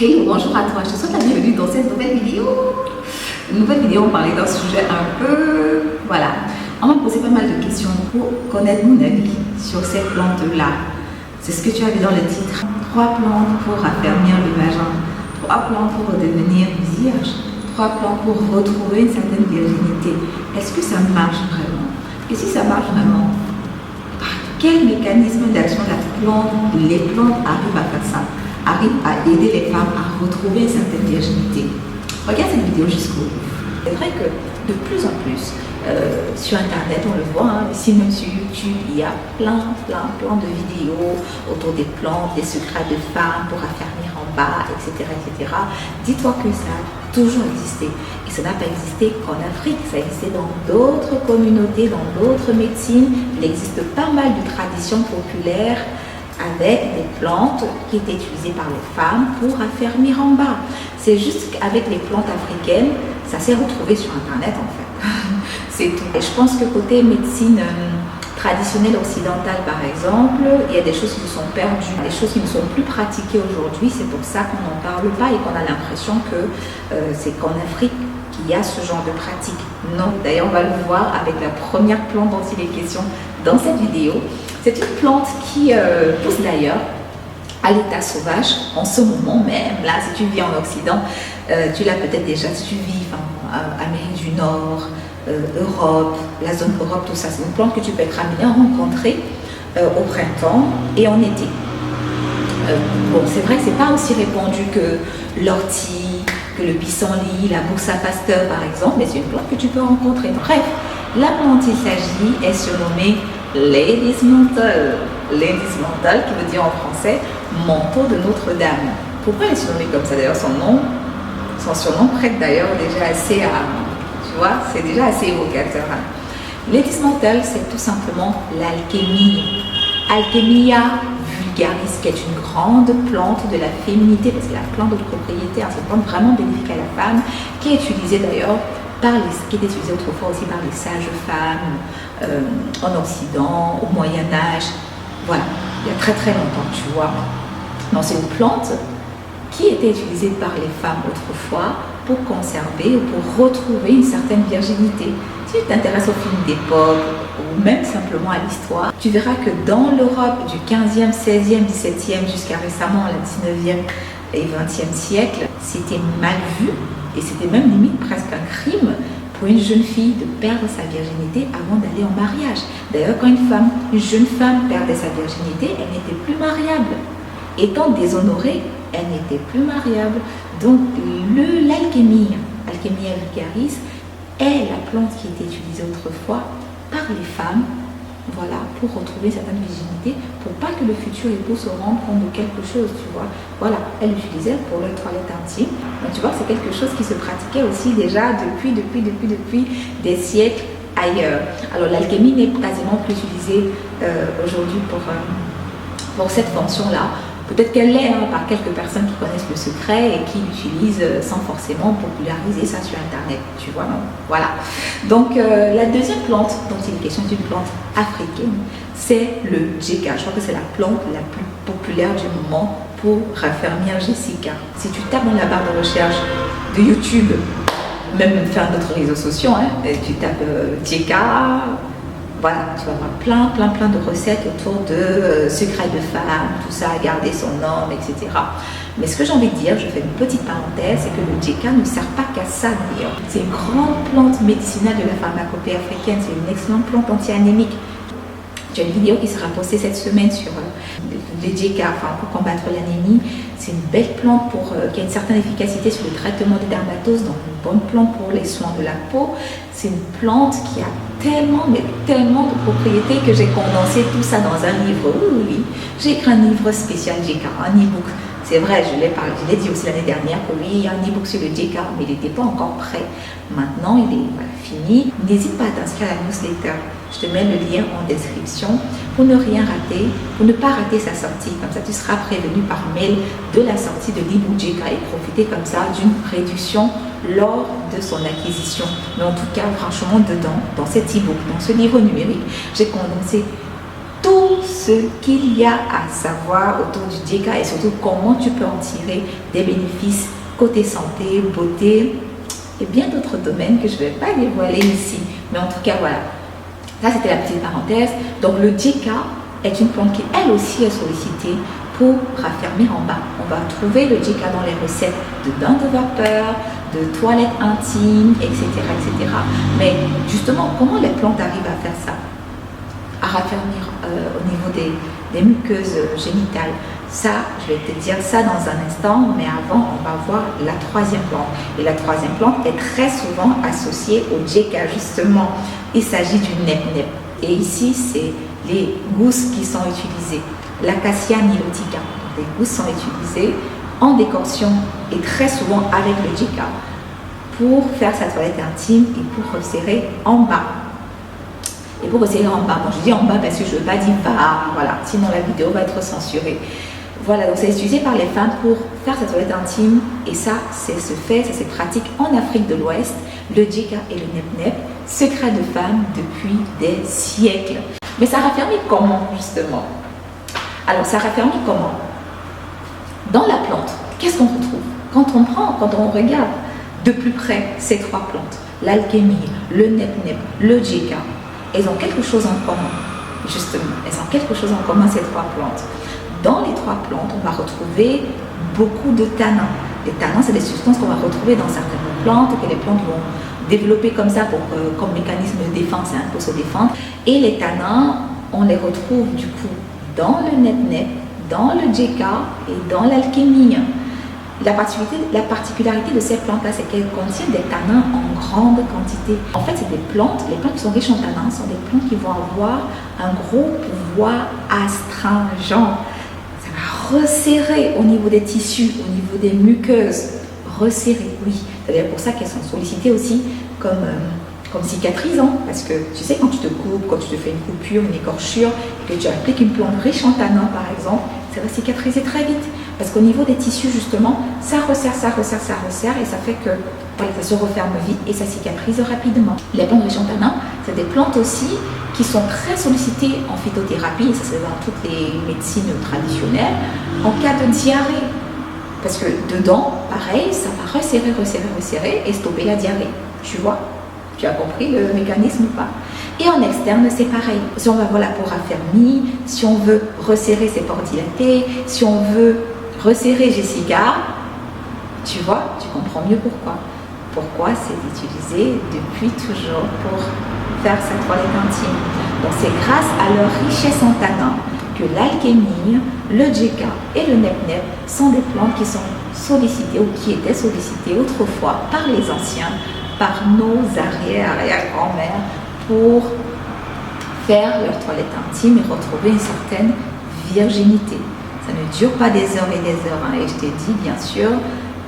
Hello, bonjour à toi, je te souhaite la bienvenue dans cette nouvelle vidéo. Une nouvelle vidéo, on parlait d'un sujet un peu... Voilà, on m'a posé pas mal de questions pour connaître mon avis sur ces plantes-là. C'est ce que tu as vu dans le titre. 3 plantes pour raffermir le vagin, 3 plantes pour devenir vierge, 3 plantes pour retrouver une certaine virginité. Est-ce que ça marche vraiment? Et si ça marche vraiment, quel mécanisme d'action la plante, les plantes arrivent à faire ça? Arrive à aider les femmes à retrouver une certaine virginité. Regarde cette vidéo jusqu'au bout. C'est vrai que de plus en plus, sur Internet, on le voit, ici même sur YouTube, il y a plein de vidéos autour des plantes, des secrets de femmes pour affermir en bas, etc. etc. Dis-toi que ça a toujours existé. Et ça n'a pas existé qu'en Afrique, ça existait dans d'autres communautés, dans d'autres médecines. Il existe pas mal de traditions populaires avec des plantes qui étaient utilisées par les femmes pour affermir en bas. C'est juste qu'avec les plantes africaines, ça s'est retrouvé sur Internet en fait. C'est tout. Et je pense que côté médecine traditionnelle occidentale par exemple, il y a des choses qui sont perdues, des choses qui ne sont plus pratiquées aujourd'hui. C'est pour ça qu'on n'en parle pas et qu'on a l'impression que c'est qu'en Afrique qu'il y a ce genre de pratique. Non, d'ailleurs on va le voir avec la première plante dont il est question dans cette vidéo. C'est une plante qui pousse d'ailleurs à l'état sauvage en ce moment même. Là, si tu vis en Occident, tu l'as peut-être déjà, si tu vis en Amérique du Nord, Europe, la zone Europe, tout ça. C'est une plante que tu peux être amené à rencontrer au printemps et en été. Bon, c'est vrai que c'est pas aussi répandu que l'ortie, que le pissenlit, la Bursa Pasteur par exemple, mais c'est une plante que tu peux rencontrer. Bref, la plante il s'agit est surnommée Ladies Mantle. Ladies Mantle qui veut dire en français manteau de Notre-Dame. Pourquoi elle est surnommée comme ça? D'ailleurs son surnom prête d'ailleurs déjà assez à, tu vois, c'est déjà assez évocateur. Ladies Mantle, c'est tout simplement l'alchémie. Alchemia vulgaris, qui est une grande plante de la féminité, parce qu'elle a plein d'autres propriétés, c'est une plante vraiment bénéfique à la femme, qui est utilisée d'ailleurs qui était utilisée autrefois aussi par les sages femmes en Occident, au Moyen-Âge, voilà, il y a très longtemps, tu vois. Donc c'est une plante qui était utilisée par les femmes autrefois pour conserver ou pour retrouver une certaine virginité. Si tu t'intéresses aux films d'époque ou même simplement à l'histoire, tu verras que dans l'Europe du 15e, 16e, 17e jusqu'à récemment, le 19e et 20e siècle, c'était mal vu. Et c'était même limite presque un crime pour une jeune fille de perdre sa virginité avant d'aller en mariage. D'ailleurs, quand une jeune femme perdait sa virginité, elle n'était plus mariable. Étant déshonorée, elle n'était plus mariable. Donc, l'alchémie, Alchemia vulgaris, est la plante qui était utilisée autrefois par les femmes, voilà, pour retrouver certaines virginités, pour pas que le futur époux se rende compte de quelque chose, tu vois. Voilà, elle l'utilisait pour les toilettes intimes. Donc tu vois, c'est quelque chose qui se pratiquait aussi déjà depuis des siècles ailleurs. Alors l'alchimie n'est quasiment plus utilisée aujourd'hui pour cette fonction-là. Peut-être qu'elle l'est par quelques personnes qui connaissent le secret et qui l'utilisent sans forcément populariser ça sur Internet, tu vois, non? Voilà. Donc, la deuxième plante dont il est question, c'est une plante africaine, c'est le Djeka. Je crois que c'est la plante la plus populaire du moment pour raffermir Jessica. Si tu tapes dans la barre de recherche de YouTube, même faire d'autres réseaux sociaux, tu tapes Djeka, voilà, tu vas avoir plein de recettes autour de secrets de femmes, tout ça, garder son homme, etc. Mais ce que j'ai envie de dire, je fais une petite parenthèse, c'est que le Djeka ne sert pas qu'à ça d'ailleurs. C'est une grande plante médicinale de la pharmacopée africaine, c'est une excellente plante anti-anémique. J'ai une vidéo qui sera postée cette semaine sur le Djeka, pour combattre l'anémie. C'est une belle plante qui a une certaine efficacité sur le traitement des dermatoses, donc une bonne plante pour les soins de la peau. C'est une plante qui a tellement de propriétés que j'ai condensé tout ça dans un livre. Oui. J'ai écrit un livre spécial Djeka, un e-book. C'est vrai, je l'ai dit aussi l'année dernière que oui, il y a un e-book sur le Djeka, mais il n'était pas encore prêt. Maintenant, il est fini. N'hésite pas à t'inscrire à la newsletter. Je te mets le lien en description pour ne rien rater, pour ne pas rater sa sortie. Comme ça, tu seras prévenu par mail de la sortie de l'e-book Djeka et profiter comme ça d'une réduction lors de son acquisition. Mais en tout cas, franchement, dedans, dans cet e-book, dans ce livre numérique, j'ai condensé tout ce qu'il y a à savoir autour du DICA et surtout comment tu peux en tirer des bénéfices côté santé, beauté et bien d'autres domaines que je ne vais pas dévoiler ici. Mais en tout cas, voilà. Ça, c'était la petite parenthèse. Donc, le DICA est une plante qui, elle aussi, est sollicitée pour raffermir en bas. On va trouver le DICA dans les recettes de bains de vapeur, de toilettes intimes, etc., etc. Mais justement, comment les plantes arrivent à faire ça? À raffermir au niveau des muqueuses génitales. Ça, je vais te dire ça dans un instant, mais avant, on va voir la troisième plante. Et la troisième plante est très souvent associée au DICA, justement. Il s'agit du nep-nep. Et ici, c'est les gousses qui sont utilisées. L'Acacia nilotica. Les gousses sont utilisées en décoction et très souvent avec le DICA pour faire sa toilette intime et pour resserrer en bas. Et pour resserrer en bas, bon, je dis en bas parce que je ne veux pas dire bas, voilà, sinon la vidéo va être censurée. Voilà, donc c'est utilisé par les femmes pour faire sa toilette intime et ça se pratique en Afrique de l'Ouest, le DICA et le nep-nep, secret de femmes depuis des siècles. Mais ça raffermit comment justement? Alors ça raffermit comment? Dans la plante, qu'est-ce qu'on retrouve? Quand on regarde de plus près ces trois plantes, l'alchémie, le nep-nep, le DICA, elles ont quelque chose en commun, justement. Elles ont quelque chose en commun, ces trois plantes. Dans les trois plantes, on va retrouver beaucoup de tanins. Les tanins, c'est des substances qu'on va retrouver dans certaines plantes, que les plantes vont développer comme ça comme mécanisme de défense, hein, pour se défendre. Et les tanins, on les retrouve du coup dans le nep-nep, dans le DICA et dans l'alchémie. La particularité de ces plantes-là, c'est qu'elles contiennent des tanins en grande quantité. En fait, c'est des plantes, les plantes qui sont riches en tanins sont des plantes qui vont avoir un gros pouvoir astringent. Ça va resserrer au niveau des tissus, au niveau des muqueuses. Resserrer, oui. C'est pour ça qu'elles sont sollicitées aussi comme cicatrisant, parce que tu sais, quand tu te coupes, quand tu te fais une coupure, une écorchure, et que tu appliques une plante riche en tanins par exemple, ça va cicatriser très vite, parce qu'au niveau des tissus justement, ça resserre, et ça fait que voilà, ça se referme vite et ça cicatrise rapidement. Les plantes riches en tanins, c'est des plantes aussi qui sont très sollicitées en phytothérapie, et ça c'est dans toutes les médecines traditionnelles, en cas de diarrhée, parce que dedans, pareil, ça va resserrer et stopper la diarrhée, tu vois. Tu as compris le mécanisme ou pas? Et en externe, c'est pareil. Si on va voir la peau raffermie, si on veut resserrer ses pores dilatés, si on veut resserrer Jessica, tu vois, tu comprends mieux pourquoi. Pourquoi c'est utilisé depuis toujours pour faire sa toilette intime. Donc c'est grâce à leur richesse en tanins que l'alchémie, le DICA et le nep-nep sont des plantes qui sont sollicitées ou qui étaient sollicitées autrefois par les anciens, par nos arrière-grand-mères pour faire leur toilette intime et retrouver une certaine virginité. Ça ne dure pas des heures et des heures, hein, et je t'ai dit, bien sûr,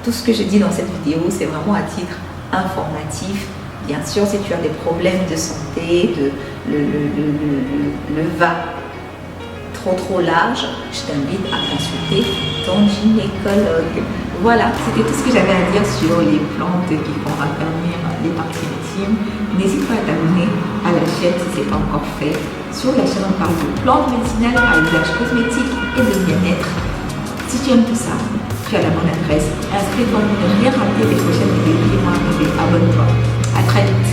tout ce que je dis dans cette vidéo, c'est vraiment à titre informatif. Bien sûr, si tu as des problèmes de santé, le va trop large, je t'invite à consulter ton gynécologue. Voilà, c'était tout ce que j'avais à dire sur les plantes qui font raffermir les parties intimes. N'hésite pas à t'abonner à la chaîne si ce n'est pas encore fait. Sur la chaîne, on parle de plantes médicinales à usage cosmétique et de bien-être. Si tu aimes tout ça, tu as la bonne adresse. Inscris-toi pour ne rien rater des prochaines vidéos qui vont arriver. Abonne-toi. À très vite.